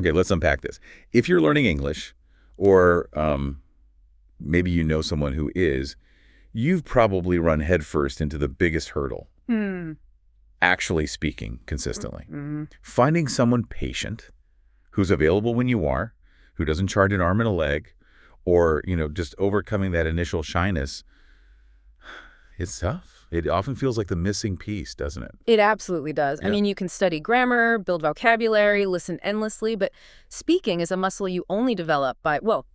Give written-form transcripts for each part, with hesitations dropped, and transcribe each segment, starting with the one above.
Okay, let's unpack this. If you're learning English, or maybe you know someone who is, you've probably run headfirst into the biggest hurdle. Actually speaking consistently. Finding someone patient, who's available when you are, who doesn't charge an arm and a leg, or, just overcoming that initial shyness, it's tough. It often feels like the missing piece, doesn't it? It absolutely does. Yeah. I mean, you can study grammar, build vocabulary, listen endlessly, but speaking is a muscle you only develop by, well,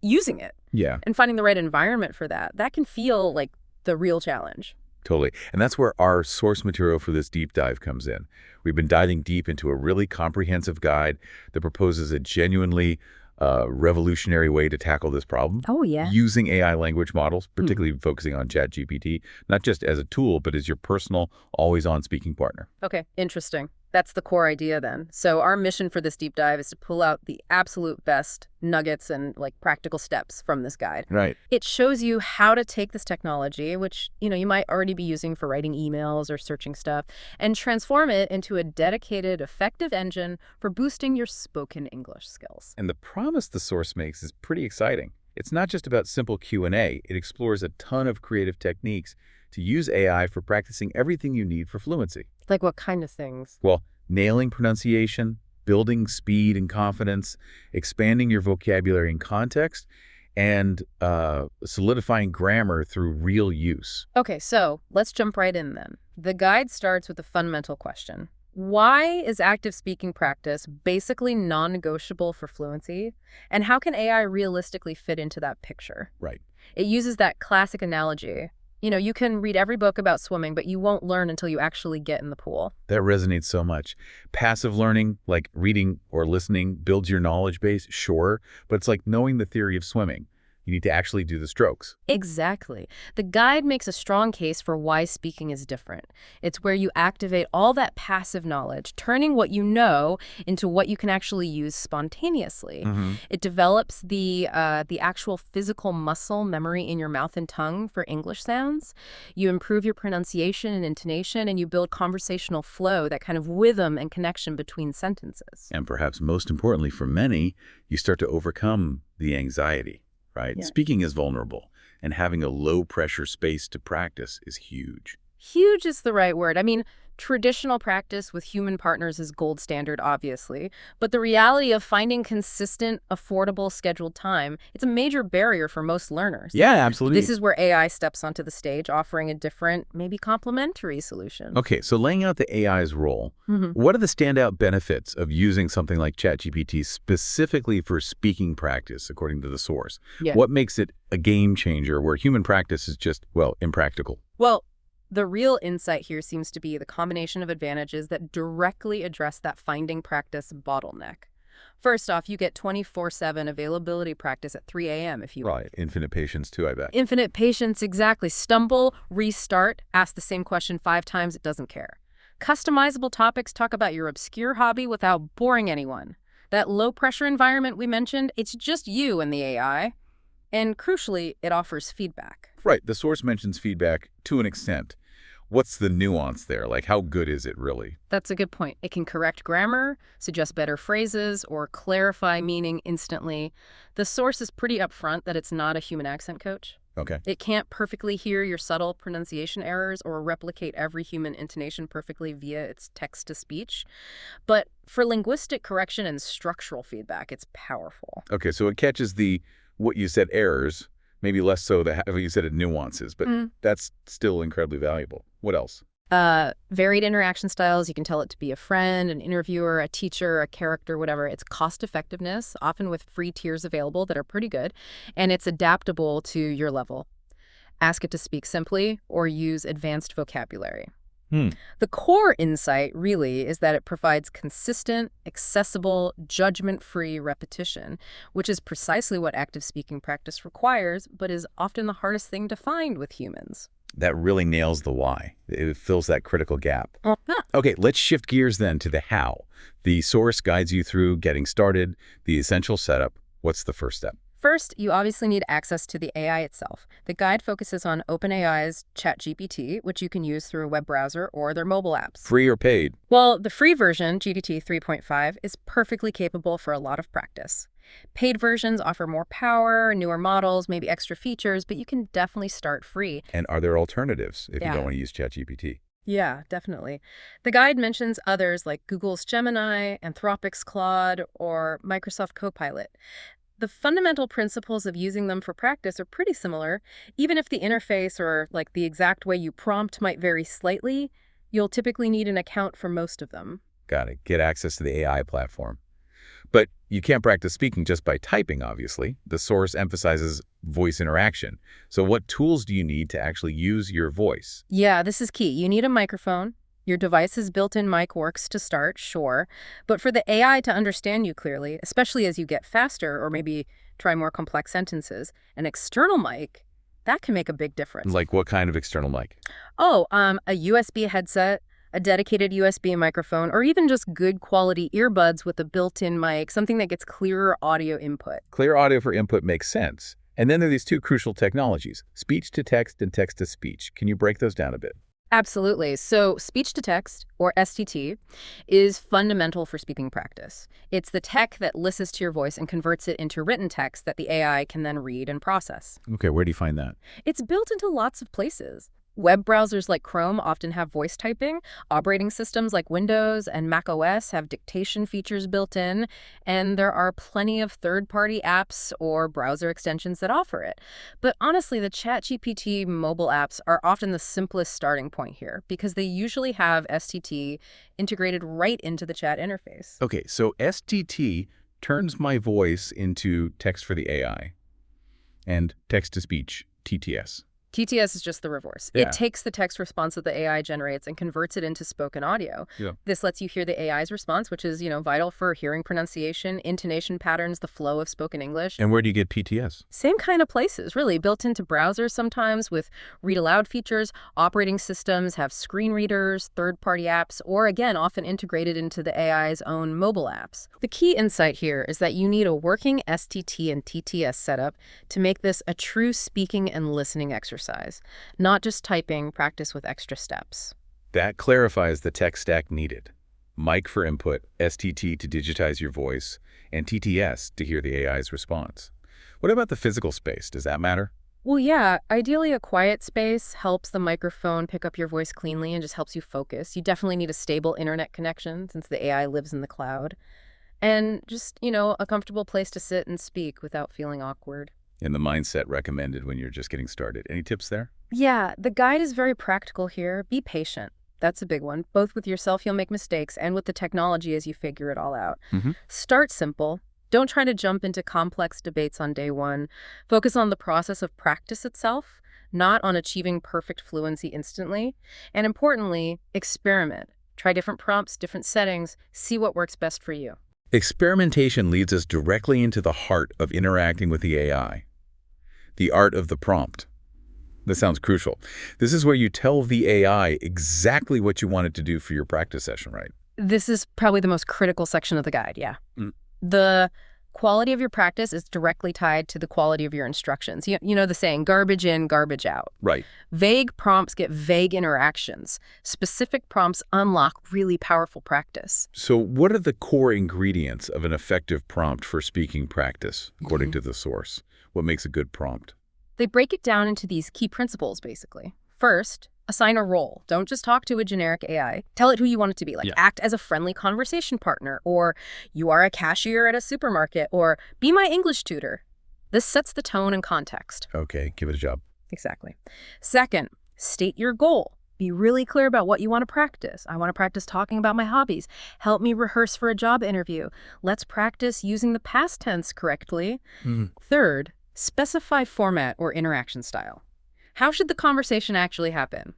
using it. Yeah. And finding the right environment for that. That can feel like the real challenge. Totally. And that's where our source material for this deep dive comes in. We've been diving deep into a really comprehensive guide that proposes a genuinely revolutionary way to tackle this problem. Oh, yeah. Using AI language models, particularly focusing on ChatGPT, not just as a tool, but as your personal, always-on speaking partner. Okay, interesting. That's the core idea then. So our mission for this deep dive is to pull out the absolute best nuggets and practical steps from this guide. Right. It shows you how to take this technology, which, you might already be using for writing emails or searching stuff, and transform it into a dedicated, effective engine for boosting your spoken English skills. And the promise the source makes is pretty exciting. It's not just about simple Q&A. It explores a ton of creative techniques to use AI for practicing everything you need for fluency. Like what kind of things? Well, nailing pronunciation, building speed and confidence, expanding your vocabulary and context, and solidifying grammar through real use. Okay, so let's jump right in then. The guide starts with a fundamental question. Why is active speaking practice basically non-negotiable for fluency? And how can AI realistically fit into that picture? Right. It uses that classic analogy. You can read every book about swimming, but you won't learn until you actually get in the pool. That resonates so much. Passive learning, like reading or listening, builds your knowledge base, sure, but it's like knowing the theory of swimming. You need to actually do the strokes. Exactly. The guide makes a strong case for why speaking is different. It's where you activate all that passive knowledge, turning what you know into what you can actually use spontaneously. It develops the actual physical muscle memory in your mouth and tongue for English sounds. You improve your pronunciation and intonation, and you build conversational flow, that kind of rhythm and connection between sentences. And perhaps most importantly for many, you start to overcome the anxiety. Right? Yeah. Speaking is vulnerable, and having a low-pressure space to practice is huge. Huge is the right word. I mean, traditional practice with human partners is gold standard, obviously. But the reality of finding consistent, affordable, scheduled time, it's a major barrier for most learners. Yeah, absolutely. This is where AI steps onto the stage, offering a different, maybe complementary solution. Okay, so laying out the AI's role, what are the standout benefits of using something like ChatGPT specifically for speaking practice, according to the source? Yeah. What makes it a game changer where human practice is just, well, impractical? Well, the real insight here seems to be the combination of advantages that directly address that finding practice bottleneck. First off, you get 24/7 availability practice at 3 a.m. if you want. Right, infinite patience too, I bet. Infinite patience, exactly. Stumble, restart, ask the same question 5 times, it doesn't care. Customizable topics, talk about your obscure hobby without boring anyone. That low-pressure environment we mentioned, it's just you and the AI. And crucially, it offers feedback. Right, the source mentions feedback to an extent. What's the nuance there? Like, how good is it really? That's a good point. It can correct grammar, suggest better phrases, or clarify meaning instantly. The source is pretty upfront that it's not a human accent coach. Okay. It can't perfectly hear your subtle pronunciation errors or replicate every human intonation perfectly via its text-to-speech. But for linguistic correction and structural feedback, it's powerful. Okay, so it catches what you said, errors, maybe less so you said it, nuances, but that's still incredibly valuable. What else? Varied interaction styles. You can tell it to be a friend, an interviewer, a teacher, a character, whatever. It's cost effectiveness, often with free tiers available that are pretty good, and it's adaptable to your level. Ask it to speak simply or use advanced vocabulary. The core insight, really, is that it provides consistent, accessible, judgment-free repetition, which is precisely what active speaking practice requires, but is often the hardest thing to find with humans. That really nails the why. It fills that critical gap. Okay, let's shift gears then to the how. The source guides you through getting started, the essential setup. What's the first step? First, you obviously need access to the AI itself. The guide focuses on OpenAI's ChatGPT, which you can use through a web browser or their mobile apps. Free or paid? Well, the free version, GPT 3.5, is perfectly capable for a lot of practice. Paid versions offer more power, newer models, maybe extra features, but you can definitely start free. And are there alternatives if you Yeah. don't want to use ChatGPT? Yeah, definitely. The guide mentions others like Google's Gemini, Anthropic's Claude, or Microsoft Copilot. The fundamental principles of using them for practice are pretty similar. Even if the interface or like the exact way you prompt might vary slightly, you'll typically need an account for most of them. Got it. Get access to the AI platform. But you can't practice speaking just by typing, obviously. The source emphasizes voice interaction. So what tools do you need to actually use your voice? Yeah, this is key. You need a microphone. Your device's built-in mic works to start, sure. But for the AI to understand you clearly, especially as you get faster or maybe try more complex sentences, an external mic, that can make a big difference. Like what kind of external mic? Oh, a USB headset, a dedicated USB microphone, or even just good quality earbuds with a built-in mic, something that gets clearer audio input. Clear audio for input makes sense. And then there are these two crucial technologies, speech-to-text and text-to-speech. Can you break those down a bit? Absolutely. So speech-to-text, or STT, is fundamental for speaking practice. It's the tech that listens to your voice and converts it into written text that the AI can then read and process. Okay, where do you find that? It's built into lots of places. Web browsers like Chrome often have voice typing. Operating systems like Windows and Mac OS have dictation features built in. And there are plenty of third-party apps or browser extensions that offer it. But honestly, the ChatGPT mobile apps are often the simplest starting point here because they usually have STT integrated right into the chat interface. Okay, so STT turns my voice into text for the AI and text-to-speech, TTS. TTS is just the reverse. Yeah. It takes the text response that the AI generates and converts it into spoken audio. Yeah. This lets you hear the AI's response, which is, vital for hearing pronunciation, intonation patterns, the flow of spoken English. And where do you get PTS? Same kind of places, really, built into browsers sometimes with read aloud features. Operating systems have screen readers, third-party apps, or again, often integrated into the AI's own mobile apps. The key insight here is that you need a working STT and TTS setup to make this a true speaking and listening exercise, not just typing, practice with extra steps. That clarifies the tech stack needed. Mic for input, STT to digitize your voice, and TTS to hear the AI's response. What about the physical space? Does that matter? Well, yeah, ideally a quiet space helps the microphone pick up your voice cleanly and just helps you focus. You definitely need a stable internet connection since the AI lives in the cloud. And just, a comfortable place to sit and speak without feeling awkward. And the mindset recommended when you're just getting started. Any tips there? Yeah, the guide is very practical here. Be patient. That's a big one. Both with yourself, you'll make mistakes, and with the technology as you figure it all out. Start simple. Don't try to jump into complex debates on day one. Focus on the process of practice itself, not on achieving perfect fluency instantly. And importantly, experiment. Try different prompts, different settings. See what works best for you. Experimentation leads us directly into the heart of interacting with the AI. The art of the prompt. This sounds crucial. This is where you tell the AI exactly what you want it to do for your practice session, right? This is probably the most critical section of the guide, yeah. Mm. The quality of your practice is directly tied to the quality of your instructions. You know the saying, garbage in, garbage out. Right. Vague prompts get vague interactions. Specific prompts unlock really powerful practice. So what are the core ingredients of an effective prompt for speaking practice, according to the source? What makes a good prompt? They break it down into these key principles, basically. First, assign a role. Don't just talk to a generic AI. Tell it who you want it to be. Act as a friendly conversation partner, or you are a cashier at a supermarket, or be my English tutor. This sets the tone and context. Okay, give it a job. Exactly. Second, state your goal. Be really clear about what you want to practice. I want to practice talking about my hobbies. Help me rehearse for a job interview. Let's practice using the past tense correctly. Third, specify format or interaction style. How should the conversation actually happen?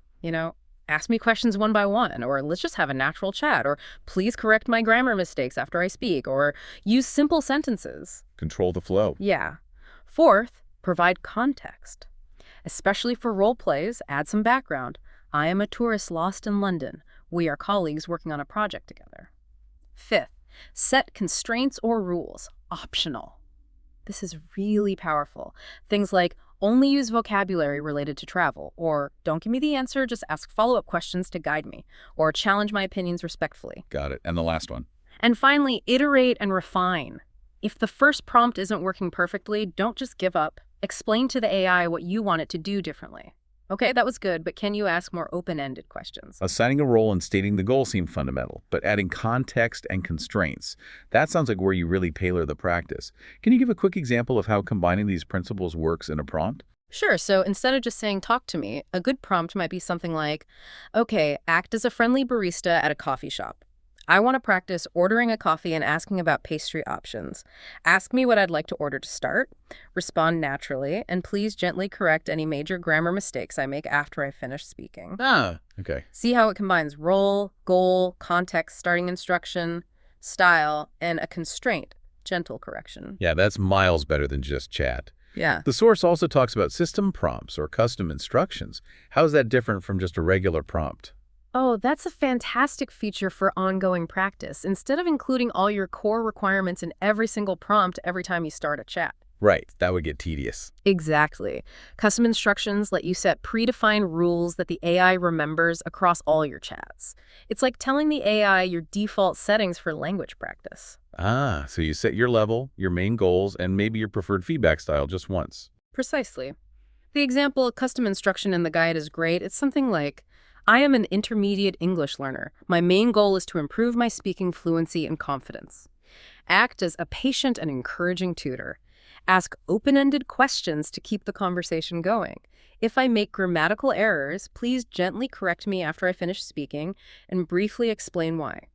Ask me questions one by one, or let's just have a natural chat, or please correct my grammar mistakes after I speak, or use simple sentences. Control the flow. Yeah. Fourth, provide context. Especially for role plays, add some background. I am a tourist lost in London. We are colleagues working on a project together. Fifth, set constraints or rules. Optional. This is really powerful. Things like only use vocabulary related to travel, or don't give me the answer, just ask follow-up questions to guide me, or challenge my opinions respectfully. Got it. And the last one. And finally, iterate and refine. If the first prompt isn't working perfectly, don't just give up. Explain to the AI what you want it to do differently. Okay, that was good, but can you ask more open-ended questions? Assigning a role and stating the goal seem fundamental, but adding context and constraints, that sounds like where you really tailor the practice. Can you give a quick example of how combining these principles works in a prompt? Sure, so instead of just saying, talk to me, a good prompt might be something like, okay, act as a friendly barista at a coffee shop. I want to practice ordering a coffee and asking about pastry options. Ask me what I'd like to order to start. Respond naturally, and please gently correct any major grammar mistakes I make after I finish speaking. Okay. See how it combines role, goal, context, starting instruction, style, and a constraint, gentle correction. Yeah, that's miles better than just chat. Yeah. The source also talks about system prompts or custom instructions. How is that different from just a regular prompt? Oh, that's a fantastic feature for ongoing practice, instead of including all your core requirements in every single prompt every time you start a chat. Right, that would get tedious. Exactly. Custom instructions let you set predefined rules that the AI remembers across all your chats. It's like telling the AI your default settings for language practice. So you set your level, your main goals, and maybe your preferred feedback style just once. Precisely. The example of custom instruction in the guide is great. It's something like, I am an intermediate English learner. My main goal is to improve my speaking fluency and confidence. Act as a patient and encouraging tutor. Ask open-ended questions to keep the conversation going. If I make grammatical errors, please gently correct me after I finish speaking and briefly explain why.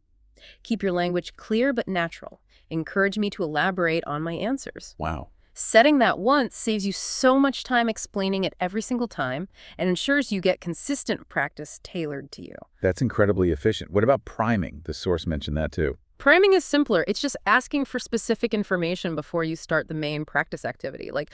Keep your language clear but natural. Encourage me to elaborate on my answers. Wow. Setting that once saves you so much time explaining it every single time and ensures you get consistent practice tailored to you. That's incredibly efficient. What about priming? The source mentioned that too. Priming is simpler. It's just asking for specific information before you start the main practice activity. Like,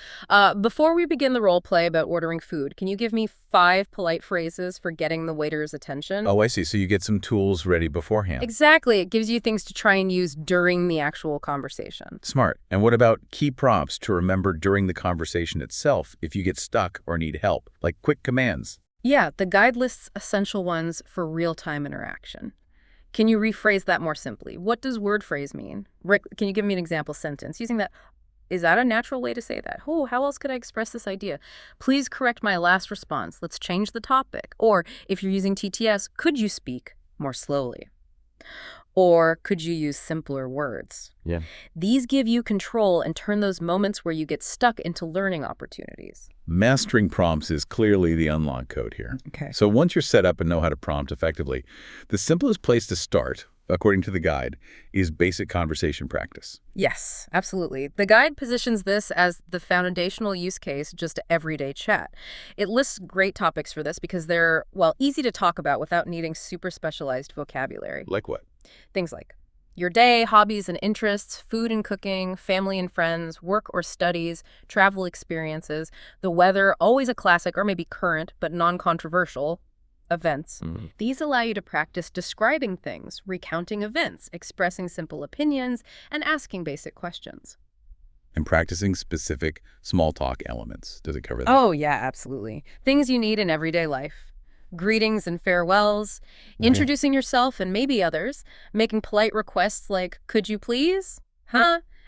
before we begin the role play about ordering food, can you give me 5 polite phrases for getting the waiter's attention? Oh, I see. So you get some tools ready beforehand. Exactly. It gives you things to try and use during the actual conversation. Smart. And what about key prompts to remember during the conversation itself if you get stuck or need help, like quick commands? Yeah, the guide lists essential ones for real-time interaction. Can you rephrase that more simply? What does word phrase mean? Rick, can you give me an example sentence using that? Is that a natural way to say that? Oh, how else could I express this idea? Please correct my last response. Let's change the topic. Or if you're using TTS, could you speak more slowly? Or could you use simpler words? Yeah. These give you control and turn those moments where you get stuck into learning opportunities. Mastering prompts is clearly the unlock code here. Okay. So once you're set up and know how to prompt effectively, the simplest place to start, according to the guide, is basic conversation practice. Yes, absolutely. The guide positions this as the foundational use case, just everyday chat. It lists great topics for this because they're, well, easy to talk about without needing super specialized vocabulary. Like what? Things like your day, hobbies and interests, food and cooking, family and friends, work or studies, travel experiences, the weather, always a classic or maybe current but non-controversial, events. These allow you to practice describing things, recounting events, expressing simple opinions, and asking basic questions. And practicing specific small talk elements. Does it cover that? Oh, yeah, absolutely. Things you need in everyday life. Greetings and farewells, introducing yourself and maybe others, making polite requests like, could you please?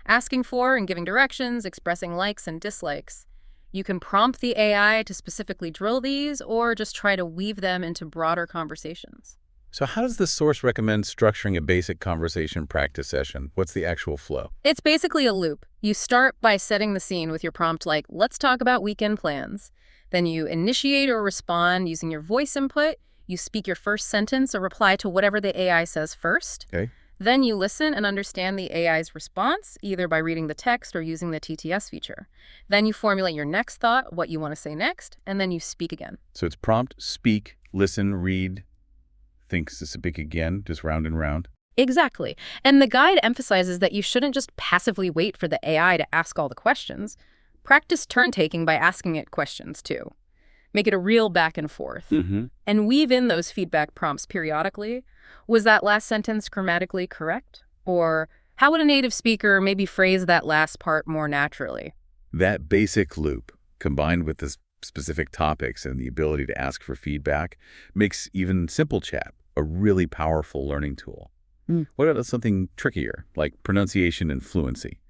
Asking for and giving directions, expressing likes and dislikes. You can prompt the AI to specifically drill these or just try to weave them into broader conversations. So how does the source recommend structuring a basic conversation practice session? What's the actual flow? It's basically a loop. You start by setting the scene with your prompt like, let's talk about weekend plans. Then you initiate or respond using your voice input. You speak your first sentence or reply to whatever the AI says first. Okay. Then you listen and understand the AI's response, either by reading the text or using the TTS feature. Then you formulate your next thought, what you want to say next, and then you speak again. So it's prompt, speak, listen, read, think, speak again, just round and round. Exactly. And the guide emphasizes that you shouldn't just passively wait for the AI to ask all the questions. Practice turn-taking by asking it questions, too. Make it a real back and forth. And weave in those feedback prompts periodically. Was that last sentence grammatically correct? Or How would a native speaker maybe phrase that last part more naturally? That basic loop, combined with the specific topics and the ability to ask for feedback, makes even simple chat a really powerful learning tool. Mm. What about something trickier, like pronunciation and fluency?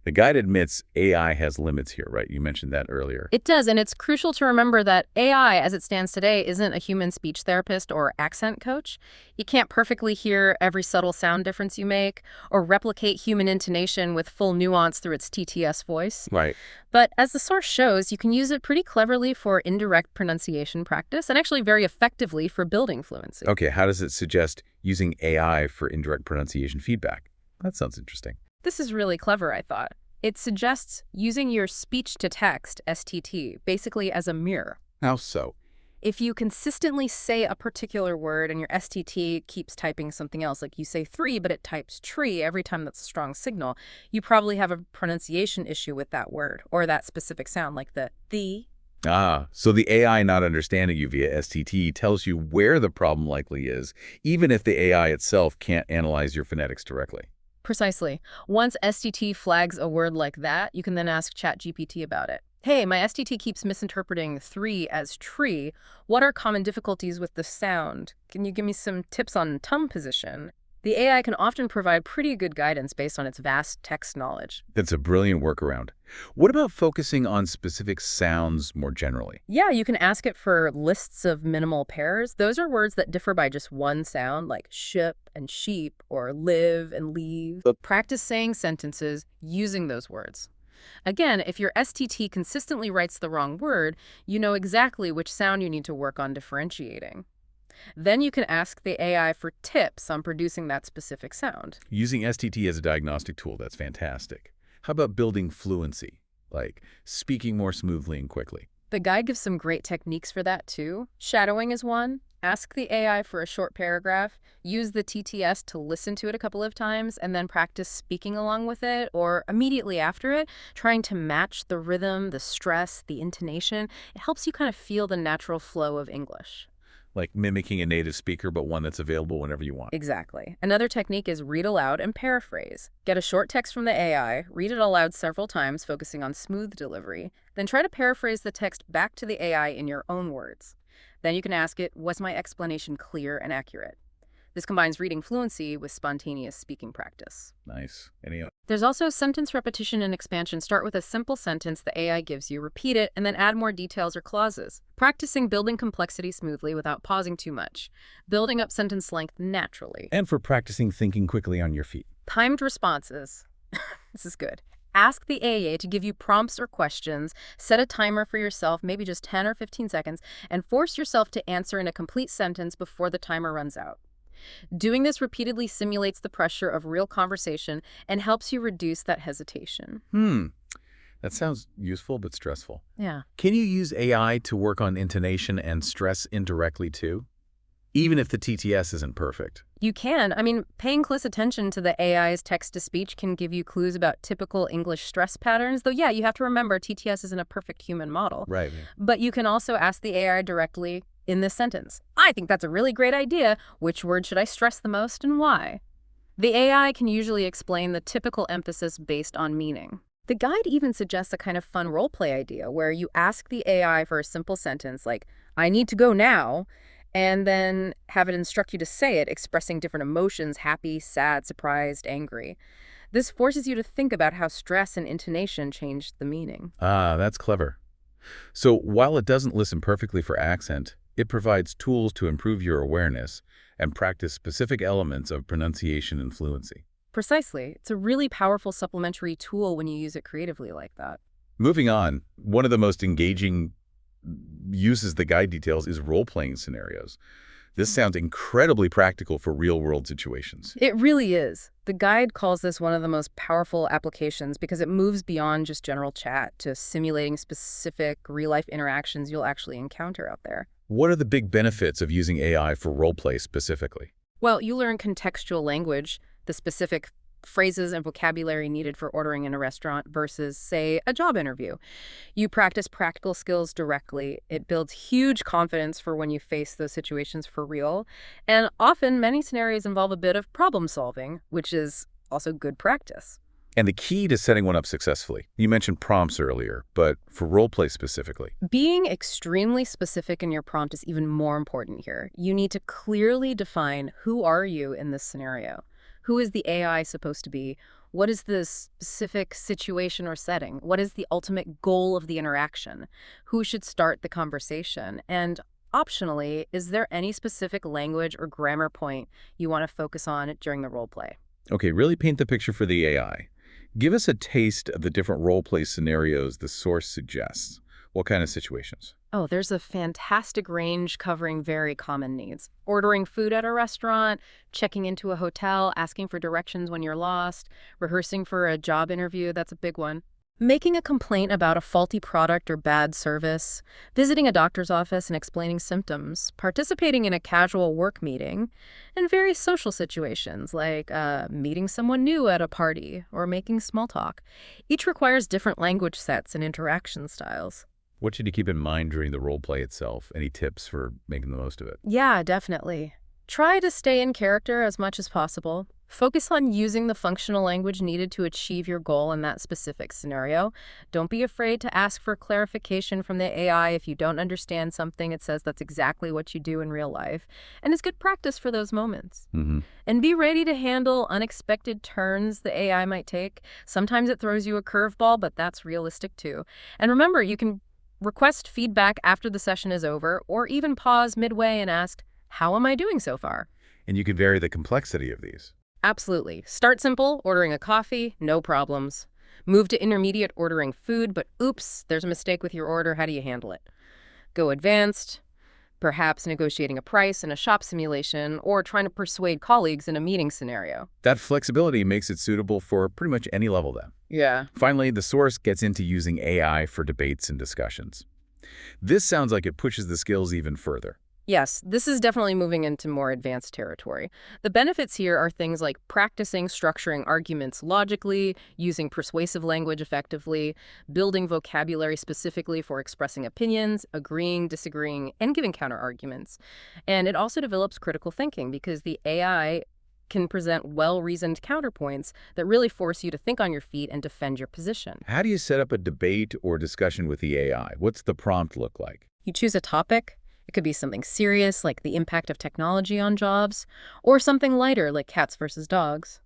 The guide admits AI has limits here, right? You mentioned that earlier. It does, and it's crucial to remember that AI, as it stands today, isn't a human speech therapist or accent coach. It can't perfectly hear every subtle sound difference you make or replicate human intonation with full nuance through its TTS voice. Right. But as the source shows, you can use it pretty cleverly for indirect pronunciation practice and actually very effectively for building fluency. Okay, how does it suggest using AI for indirect pronunciation feedback? That sounds interesting. This is really clever, I thought. It suggests using your speech-to-text, STT, basically as a mirror. How so? If you consistently say a particular word and your STT keeps typing something else, like you say 3, but it types tree every time that's a strong signal, you probably have a pronunciation issue with that word or that specific sound, like the. Ah, so the AI not understanding you via STT tells you where the problem likely is, even if the AI itself can't analyze your phonetics directly. Precisely. Once STT flags a word like that, you can then ask ChatGPT about it. Hey, my STT keeps misinterpreting 3 as tree. What are common difficulties with the sound? Can you give me some tips on tongue position? The AI can often provide pretty good guidance based on its vast text knowledge. That's a brilliant workaround. What about focusing on specific sounds more generally? Yeah, you can ask it for lists of minimal pairs. Those are words that differ by just one sound, like ship and sheep or live and leave. But practice saying sentences using those words. Again, if your STT consistently writes the wrong word, you know exactly which sound you need to work on differentiating. Then you can ask the AI for tips on producing that specific sound. Using STT as a diagnostic tool, that's fantastic. How about building fluency, like speaking more smoothly and quickly? The guide gives some great techniques for that too. Shadowing is one. Ask the AI for a short paragraph, use the TTS to listen to it a couple of times, and then practice speaking along with it or immediately after it, trying to match the rhythm, the stress, the intonation. It helps you kind of feel the natural flow of English. Like mimicking a native speaker, but one that's available whenever you want. Exactly. Another technique is read aloud and paraphrase. Get a short text from the AI, read it aloud several times, focusing on smooth delivery, then try to paraphrase the text back to the AI in your own words. Then you can ask it, was my explanation clear and accurate? This combines reading fluency with spontaneous speaking practice. Nice. There's also sentence repetition and expansion. Start with a simple sentence the AI gives you, repeat it, and then add more details or clauses. Practicing building complexity smoothly without pausing too much. Building up sentence length naturally. And for practicing thinking quickly on your feet. Timed responses. This is good. Ask the AI to give you prompts or questions, set a timer for yourself, maybe just 10 or 15 seconds, and force yourself to answer in a complete sentence before the timer runs out. Doing this repeatedly simulates the pressure of real conversation and helps you reduce that hesitation. That sounds useful but stressful. Yeah. Can you use AI to work on intonation and stress indirectly too? Even if the TTS isn't perfect. You can. I mean, paying close attention to the AI's text-to-speech can give you clues about typical English stress patterns, though, yeah, you have to remember TTS isn't a perfect human model. Right. But you can also ask the AI directly in this sentence. I think that's a really great idea. Which word should I stress the most and why? The AI can usually explain the typical emphasis based on meaning. The guide even suggests a kind of fun role-play idea where you ask the AI for a simple sentence like, I need to go now, and then have it instruct you to say it, expressing different emotions, happy, sad, surprised, angry. This forces you to think about how stress and intonation change the meaning. Ah, that's clever. So while it doesn't listen perfectly for accent, it provides tools to improve your awareness and practice specific elements of pronunciation and fluency. Precisely. It's a really powerful supplementary tool when you use it creatively like that. Moving on, one of the most engaging uses the guide details is role-playing scenarios. This sounds incredibly practical for real-world situations. It really is. The guide calls this one of the most powerful applications because it moves beyond just general chat to simulating specific real-life interactions you'll actually encounter out there. What are the big benefits of using AI for role-play specifically? Well, you learn contextual language, the specific phrases and vocabulary needed for ordering in a restaurant versus, say, a job interview. You practice practical skills directly. It builds huge confidence for when you face those situations for real. And often, many scenarios involve a bit of problem solving, which is also good practice. And the key to setting one up successfully, you mentioned prompts earlier, but for role play specifically. Being extremely specific in your prompt is even more important here. You need to clearly define who are you in this scenario? Who is the AI supposed to be? What is the specific situation or setting? What is the ultimate goal of the interaction? Who should start the conversation? And optionally, is there any specific language or grammar point you want to focus on during the role play? Okay, really paint the picture for the AI. Give us a taste of the different role play scenarios the source suggests. What kind of situations? Oh, there's a fantastic range covering very common needs. Ordering food at a restaurant, checking into a hotel, asking for directions when you're lost, rehearsing for a job interview, that's a big one. Making a complaint about a faulty product or bad service, visiting a doctor's office and explaining symptoms, participating in a casual work meeting, and various social situations like meeting someone new at a party or making small talk. Each requires different language sets and interaction styles. What should you keep in mind during the role play itself? Any tips for making the most of it? Yeah, definitely. Try to stay in character as much as possible. Focus on using the functional language needed to achieve your goal in that specific scenario. Don't be afraid to ask for clarification from the AI if you don't understand something. It says that's exactly what you do in real life. And it's good practice for those moments. And be ready to handle unexpected turns the AI might take. Sometimes it throws you a curveball, but that's realistic too. And remember, you can request feedback after the session is over, or even pause midway and ask, how am I doing so far? And you can vary the complexity of these. Absolutely. Start simple, ordering a coffee, no problems. Move to intermediate, ordering food, but oops, there's a mistake with your order. How do you handle it? Go advanced, perhaps negotiating a price in a shop simulation, or trying to persuade colleagues in a meeting scenario. That flexibility makes it suitable for pretty much any level then. Yeah. Finally, the source gets into using AI for debates and discussions. This sounds like it pushes the skills even further. Yes, this is definitely moving into more advanced territory. The benefits here are things like practicing structuring arguments logically, using persuasive language effectively, building vocabulary specifically for expressing opinions, agreeing, disagreeing, and giving counter-arguments. And it also develops critical thinking because the AI can present well-reasoned counterpoints that really force you to think on your feet and defend your position. How do you set up a debate or discussion with the AI? What's the prompt look like? You choose a topic. It could be something serious, like the impact of technology on jobs, or something lighter, like cats versus dogs.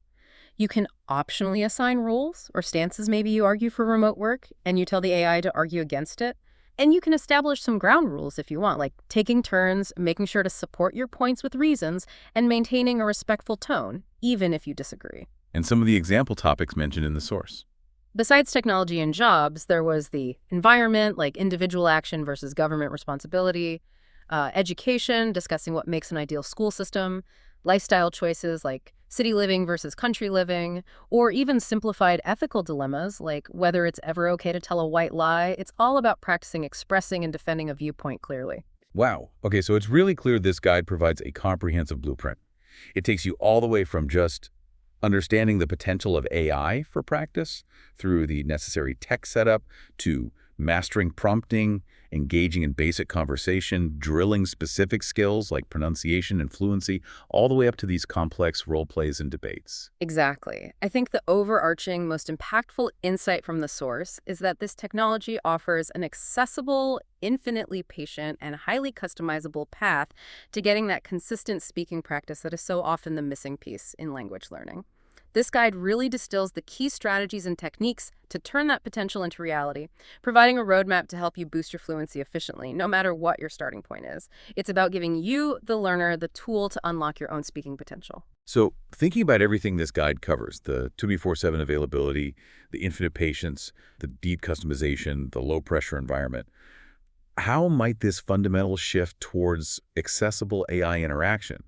You can optionally assign rules or stances. Maybe you argue for remote work, and you tell the AI to argue against it. And you can establish some ground rules if you want, like taking turns, making sure to support your points with reasons, and maintaining a respectful tone, even if you disagree. And some of the example topics mentioned in the source. Besides technology and jobs, there was the environment, like individual action versus government responsibility, education, discussing what makes an ideal school system, lifestyle choices like city living versus country living, or even simplified ethical dilemmas like whether it's ever okay to tell a white lie. It's all about practicing expressing and defending a viewpoint clearly. Wow. Okay, so it's really clear this guide provides a comprehensive blueprint. It takes you all the way from just understanding the potential of AI for practice through the necessary tech setup to mastering prompting, engaging in basic conversation, drilling specific skills like pronunciation and fluency, all the way up to these complex role plays and debates. Exactly. I think the overarching, most impactful insight from the source is that this technology offers an accessible, infinitely patient, and highly customizable path to getting that consistent speaking practice that is so often the missing piece in language learning. This guide really distills the key strategies and techniques to turn that potential into reality, providing a roadmap to help you boost your fluency efficiently, no matter what your starting point is. It's about giving you, the learner, the tool to unlock your own speaking potential. So thinking about everything this guide covers, the 24/7 availability, the infinite patience, the deep customization, the low-pressure environment, how might this fundamental shift towards accessible AI interaction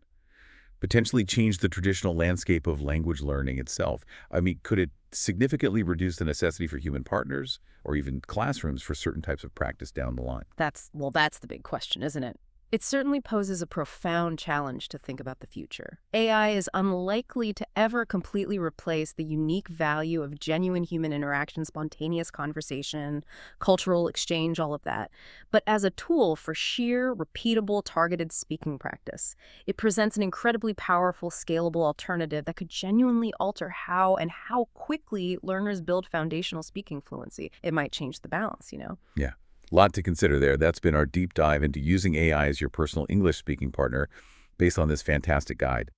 potentially change the traditional landscape of language learning itself? I mean, could it significantly reduce the necessity for human partners or even classrooms for certain types of practice down the line? That's the big question, isn't it? It certainly poses a profound challenge to think about the future. AI is unlikely to ever completely replace the unique value of genuine human interaction, spontaneous conversation, cultural exchange, all of that. But as a tool for sheer, repeatable, targeted speaking practice, it presents an incredibly powerful, scalable alternative that could genuinely alter how and how quickly learners build foundational speaking fluency. It might change the balance, you know? Yeah, lot to consider there. That's been our deep dive into using AI as your personal English speaking partner based on this fantastic guide.